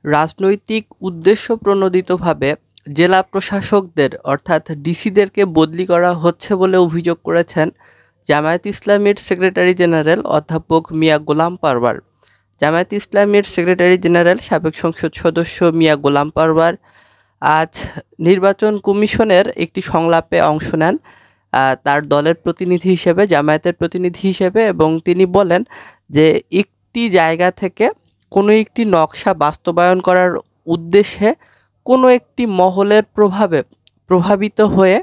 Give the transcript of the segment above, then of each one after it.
রাজনৈতিক উদ্দেশ্যপ্রণোদিতভাবে জেলা প্রশাসকদের অর্থাৎ ডিসিদেরকে বদলি করা হচ্ছে বলে অভিযোগ করেছেন জামায়াতে ইসলামীর সেক্রেটারি জেনারেল অধ্যাপক মিয়া গোলাম পারওয়ার। জামায়াতে ইসলামীর সেক্রেটারি জেনারেল সাবেক সংসদ সদস্য মিয়া গোলাম পারওয়ার আজ নির্বাচন কমিশনের একটি সংলাপে অংশ নেন তার দলের প্রতিনিধি হিসেবে, জামায়াতের প্রতিনিধি হিসেবে, এবং তিনি বলেন যে একটি জায়গা থেকে কোনো একটি নকশা বাস্তবায়ন করার উদ্দেশ্যে কোনো একটি মহলের প্রভাবিত হয়ে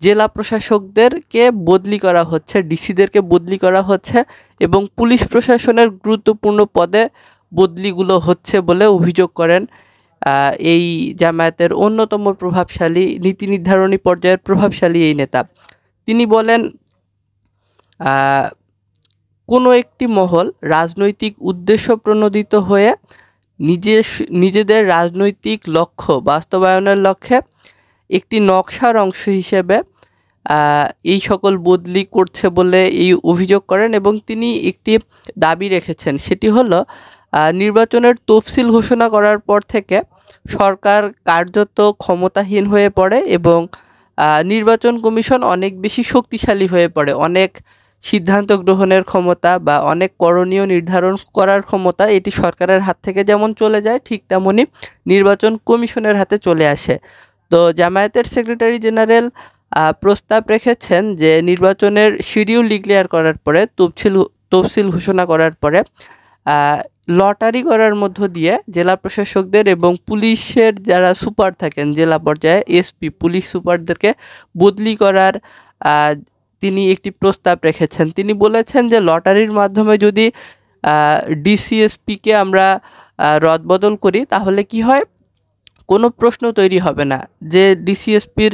জেলা প্রশাসকদেরকে বদলি করা হচ্ছে, ডিসিদেরকে বদলি করা হচ্ছে এবং পুলিশ প্রশাসনের গুরুত্বপূর্ণ পদে বদলিগুলো হচ্ছে বলে অভিযোগ করেন এই জামায়াতের অন্যতম প্রভাবশালী, নীতি নির্ধারণী পর্যায়ের প্রভাবশালী এই নেতা। তিনি বলেন কোনো একটি মহল রাজনৈতিক উদ্দেশ্য প্রণোদিত হয়ে নিজেদের রাজনৈতিক লক্ষ্য বাস্তবায়নের লক্ষ্যে একটি নকশার অংশ হিসেবে এই সকল বদলি করছে বলে এই অভিযোগ করেন এবং তিনি একটি দাবি রেখেছেন, সেটি হলো নির্বাচনের তফসিল ঘোষণা করার পর থেকে সরকার কার্যত ক্ষমতাহীন হয়ে পড়ে এবং নির্বাচন কমিশন অনেক বেশি শক্তিশালী হয়ে পড়ে। অনেক সিদ্ধান্ত গ্রহণের ক্ষমতা বা অনেক করণীয় নির্ধারণ করার ক্ষমতা এটি সরকারের হাত থেকে যেমন চলে যায়, ঠিক তেমনি নির্বাচন কমিশনের হাতে চলে আসে। তো জামায়াতের সেক্রেটারি জেনারেল প্রস্তাব রেখেছেন যে নির্বাচনের শিডিউল ডিক্লেয়ার করার পরে, তফসিল ঘোষণা করার পরে লটারি করার মধ্য দিয়ে জেলা প্রশাসকদের এবং পুলিশের যারা সুপার থাকেন জেলা পর্যায়ে, এসপি, পুলিশ সুপারদেরকে বদলি করার তিনি একটি প্রস্তাব রেখেছেন। তিনি বলেছেন যে লটারির মাধ্যমে যদি ডিসিএসপিকে আমরা রদবদল করি তাহলে কি হয়, কোনো প্রশ্ন তৈরি হবে না যে ডিসিএসপির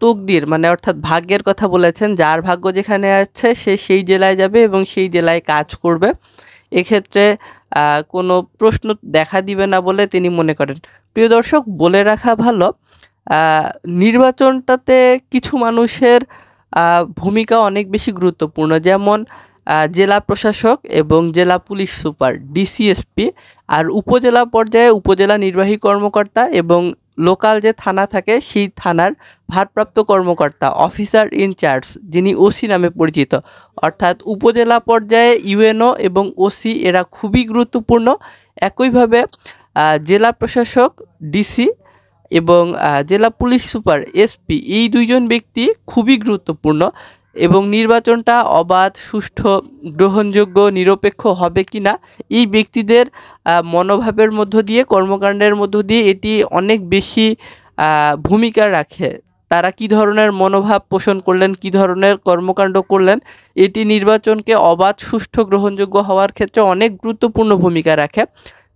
তকদির মানে অর্থাৎ ভাগ্যের কথা বলেছেন, যার ভাগ্য যেখানে আছে সে সেই জেলায় যাবে এবং সেই জেলায় কাজ করবে। এক্ষেত্রে কোনো প্রশ্ন দেখা দিবে না বলে তিনি মনে করেন। প্রিয় দর্শক, বলে রাখা ভালো, নির্বাচনটাতে কিছু মানুষের ভূমিকা অনেক বেশি গুরুত্বপূর্ণ, যেমন জেলা প্রশাসক এবং জেলা পুলিশ সুপার, ডিসিএসপি, আর উপজেলা পর্যায়ে উপজেলা নির্বাহী কর্মকর্তা এবং লোকাল যে থানা থাকে সেই থানার ভারপ্রাপ্ত কর্মকর্তা, অফিসার ইনচার্জ, যিনি ওসি নামে পরিচিত। অর্থাৎ উপজেলা পর্যায়ে ইউএনও এবং ওসি এরা খুবই গুরুত্বপূর্ণ। একইভাবে জেলা প্রশাসক, ডিসি, এবং জেলা পুলিশ সুপার, এসপি, এই দুইজন ব্যক্তি খুবই গুরুত্বপূর্ণ এবং নির্বাচনটা অবাধ, সুষ্ঠু, গ্রহণযোগ্য, নিরপেক্ষ হবে কি না এই ব্যক্তিদের মনোভাবের মধ্য দিয়ে, কর্মকাণ্ডের মধ্য দিয়ে এটি অনেক বেশি ভূমিকা রাখে। তারা কি ধরনের মনোভাব পোষণ করলেন, কি ধরনের কর্মকাণ্ড করলেন, এটি নির্বাচনকে অবাধ, সুষ্ঠু, গ্রহণযোগ্য হওয়ার ক্ষেত্রে অনেক গুরুত্বপূর্ণ ভূমিকা রাখে।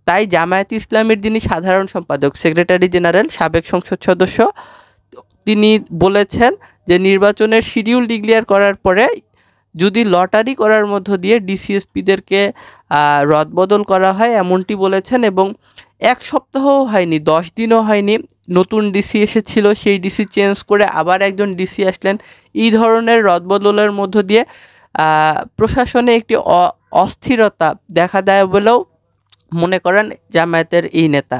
তাই জামায়াতে ইসলামীর যিনি সাধারণ সম্পাদক, সেক্রেটারি জেনারেল, সাবেক সংসদ সদস্য, তিনি বলেছেন যে নির্বাচনের শিডিউল ডিক্লেয়ার করার পরে যদি লটারি করার মধ্য দিয়ে ডিসিএসপিদেরকে রদবদল করা হয় এমনটি বলেছেন। এবং এক সপ্তাহও হয়নি, 10 দিনও হয়নি, নতুন ডিসি এসেছিল, সেই ডিসি চেঞ্জ করে আবার একজন ডিসি আসলেন। এই ধরনের রদবদলের মধ্য দিয়ে প্রশাসনে একটি অস্থিরতা দেখা দেয় বলেও মনে করেন জামায়াতের এই নেতা।